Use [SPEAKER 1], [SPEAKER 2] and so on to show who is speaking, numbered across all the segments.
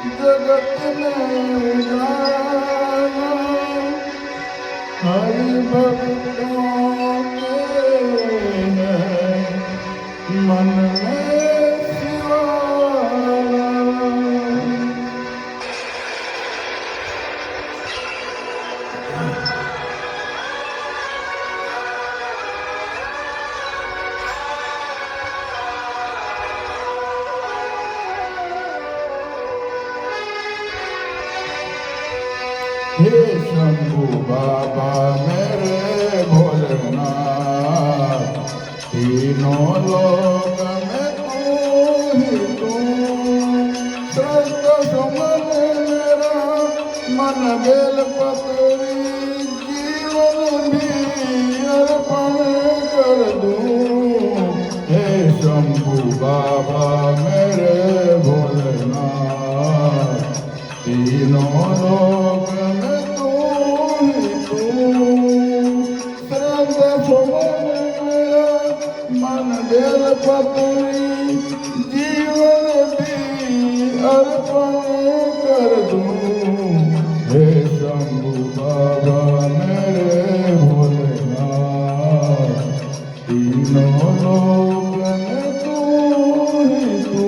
[SPEAKER 1] जगत में जाना हरि भक्तों के है मन में शिवाला। हे शंभू बाबा मेरे भोलेनाथ, तीनों लोक में तू ही तू। श्रद्धा सुमन मेरा मन बेलपत्री, जीवन भी अर्पण कर दूं। हे शंभू बाबा मेरे भोलेनाथ, तीनों लोक में तू ही तू। श्रद्धा सुमन मेरा मन बेलपत्री, जीवन भी अर्पण कर दूं। हे शंभू बाबा मेरे भोलेनाथ, तीनों लोक में तू ही तू।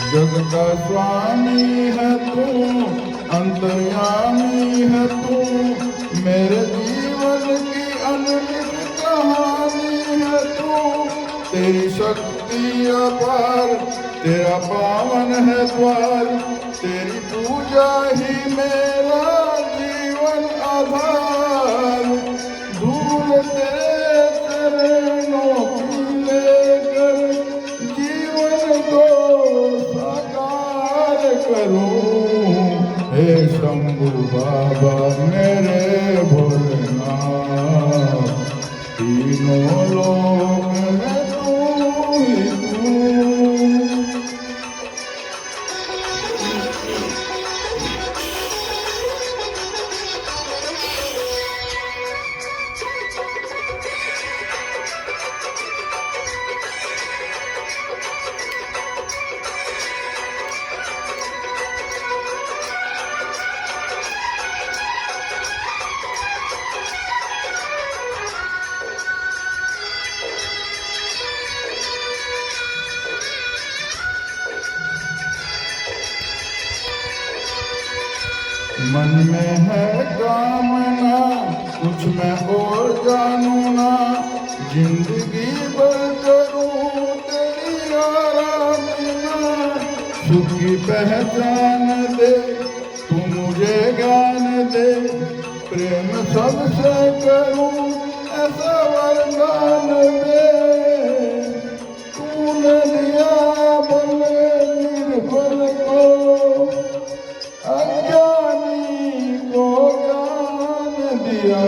[SPEAKER 1] जग का स्वामी है तू, अंतर्यामी है तू। मेरे जीवन की अनलिख कहानी है तू। तेरी शक्ति अपार, तेरा पावन है द्वार। तेरी पूजा ही मेरा जीवन आधार। धूल तेरे चरणों की लेकर जीवन को साकार करूं। हे शंभू बाबा मेरे भोलेनाथ, तीनों लोक में तू ही तू। मन में है कामना, कुछ मैं और जानू ना। जिंदगी भर करूं तेरी आराधना। सुख की पहचान दे तू मुझे ज्ञान दे। प्रेम सबसे करूं ऐसा वरदान दे। तूने दिया बल निर्बल को, अज्ञानी को ज्ञान दिया।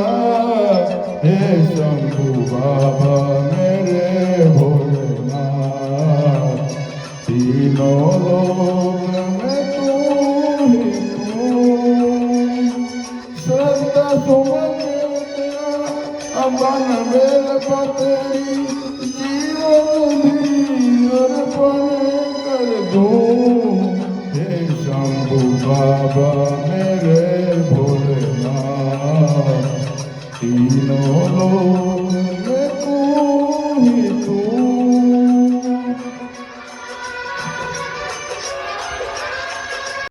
[SPEAKER 1] हे शंभू बाबा मेरे भोलेनाथ, तीनों लोक में तू ही तू। श्रद्धा सुमन तेरा अपन बेलपत्री, जीवन भी अर्पण कर दूं। हे शंभू बाबा मेरे भोलेनाथ, तीनों लोक